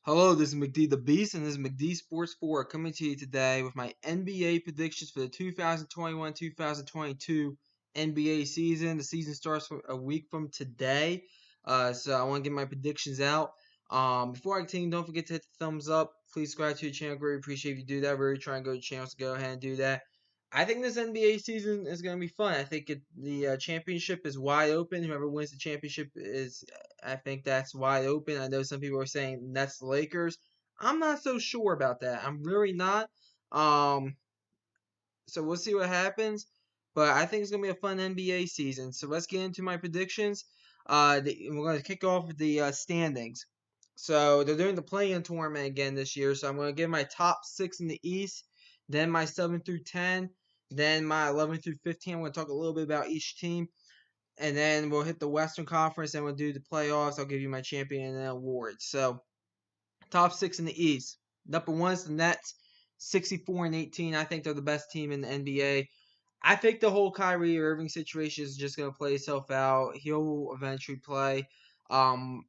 Hello, this is McD the Beast, and this is McD Sports 4 coming to you today with my NBA predictions for the 2021-2022 NBA season. The season starts a week from today, so I want to get my predictions out. Before I continue, don't forget to hit the thumbs up. Please subscribe to the channel. Greatly appreciate if you do that. Really try and go to channels to go ahead and do that. I think this NBA season is going to be fun. I think the championship is wide open. Whoever wins the championship I think that's wide open. I know some people are saying Nets Lakers. I'm not so sure about that. I'm really not. Um, so we'll see what happens. But I think it's gonna be a fun NBA season. So let's get into my predictions. We're gonna kick off with the standings. So they're doing the play-in tournament again this year. So I'm gonna give my top 6 in the East, then my 7 through 10, then my 11 through 15. I'm gonna talk a little bit about each team, and then we'll hit the Western Conference and we'll do the playoffs. I'll give you my champion and awards. So top 6 in the East. Number 1 is the Nets, 64-18. I think they're the best team in the NBA. I think the whole Kyrie Irving situation is just gonna play itself out. He'll eventually play all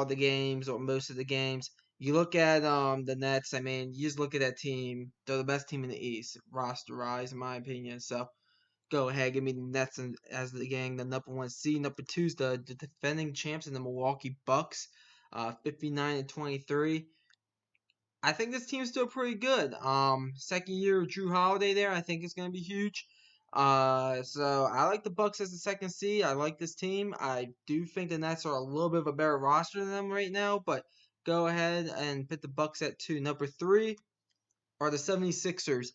the games or most of the games. You look at the Nets. I mean, you just look at that team. They're the best team in the East, roster-wise, in my opinion. So go ahead, give me the Nets as the gang, the number 1 seed. Number 2 is the defending champs in the Milwaukee Bucks, 59-23. I think this team's still pretty good. Second year of Drew Holiday there, I think it's gonna be huge. So I like the Bucks as the second seed. I like this team. I do think the Nets are a little bit of a better roster than them right now, but go ahead and put the Bucks at 2. Number 3 are the 76ers.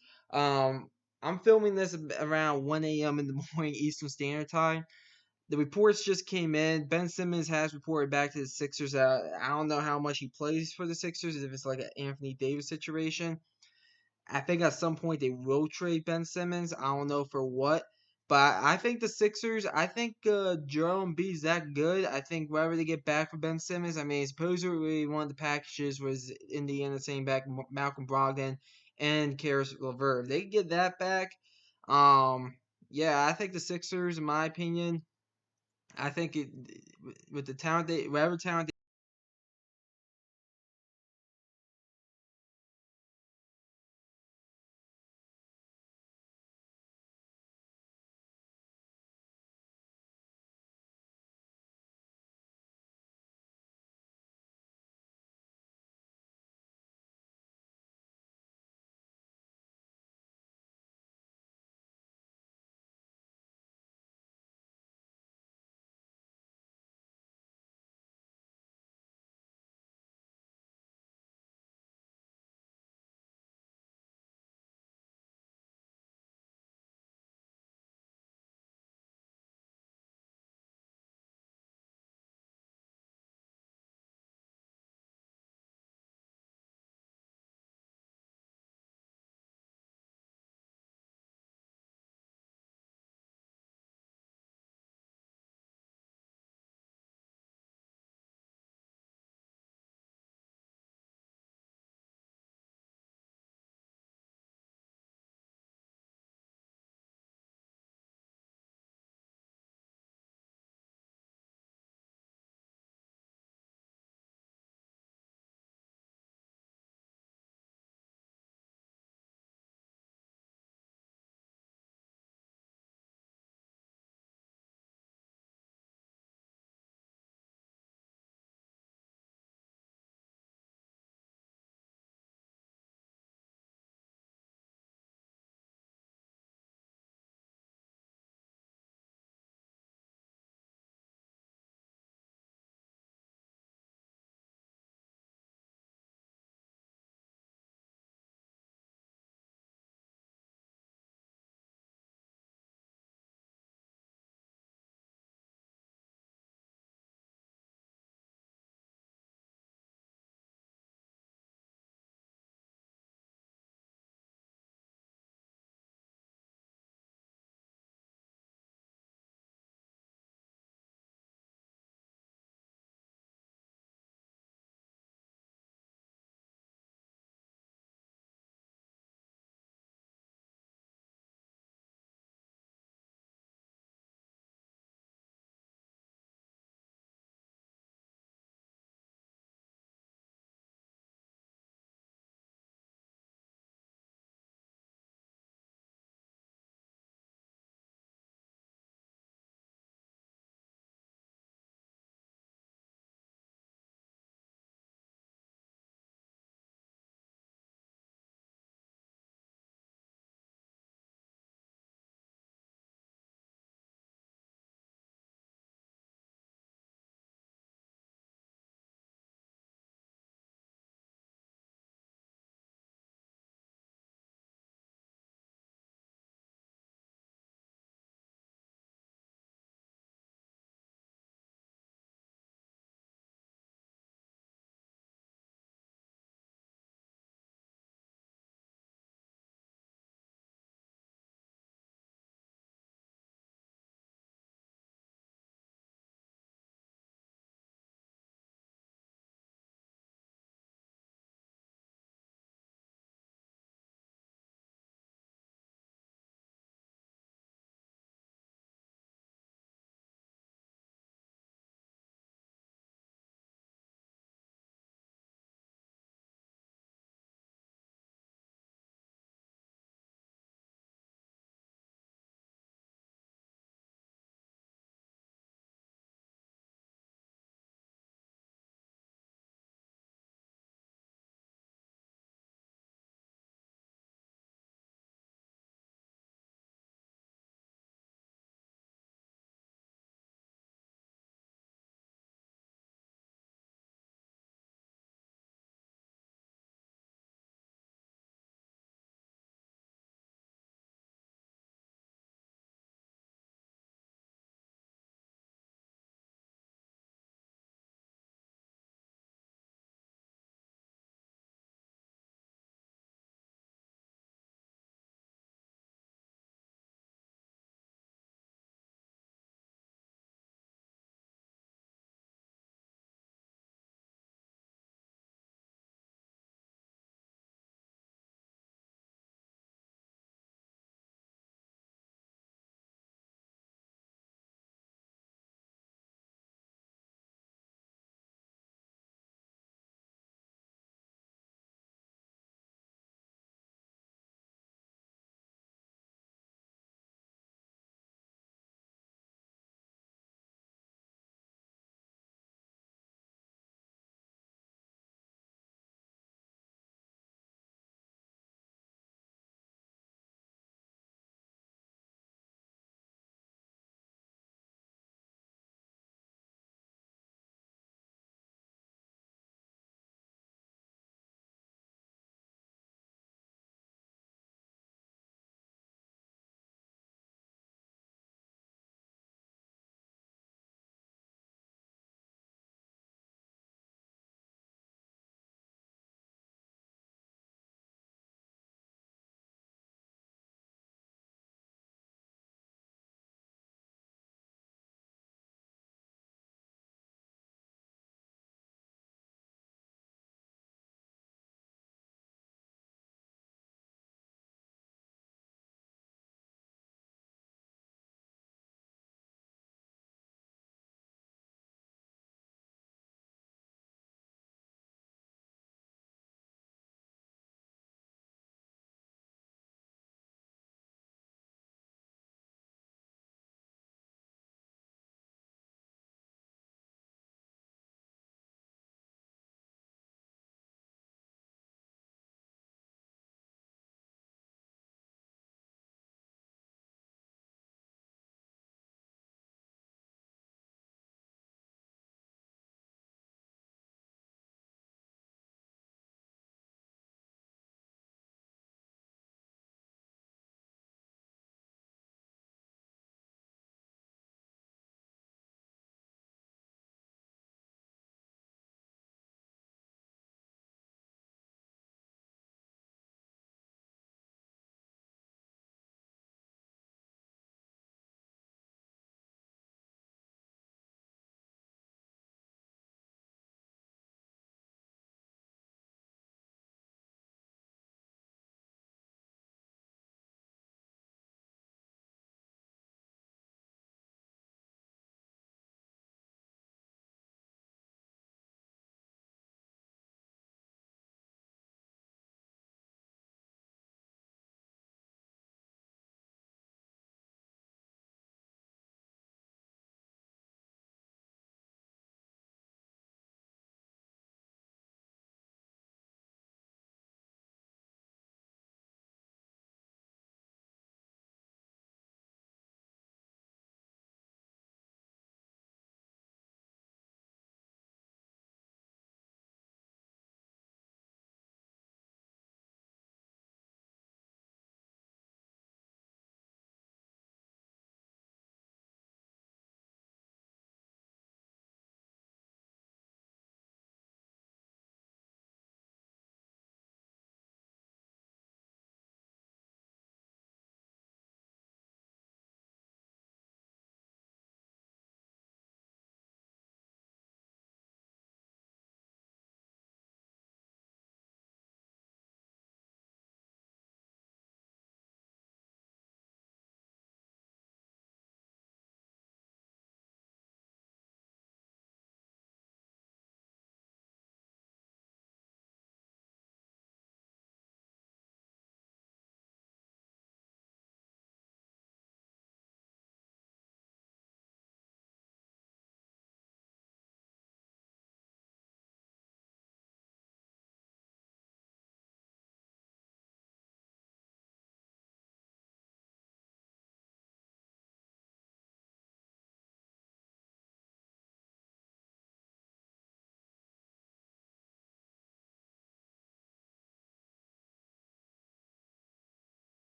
I'm filming this around 1 a.m. in the morning Eastern Standard Time. The reports just came in. Ben Simmons has reported back to the Sixers. I don't know how much he plays for the Sixers, if it's like an Anthony Davis situation. I think at some point they will trade Ben Simmons. I don't know for what. But I think the Sixers, I think Joel Embiid's that good. I think wherever they get back for Ben Simmons, I mean, supposedly one of the packages was Indiana saying back Malcolm Brogdon and Karis LeVert. If they get that back, yeah, I think the Sixers, in my opinion, I think with the talent whatever talent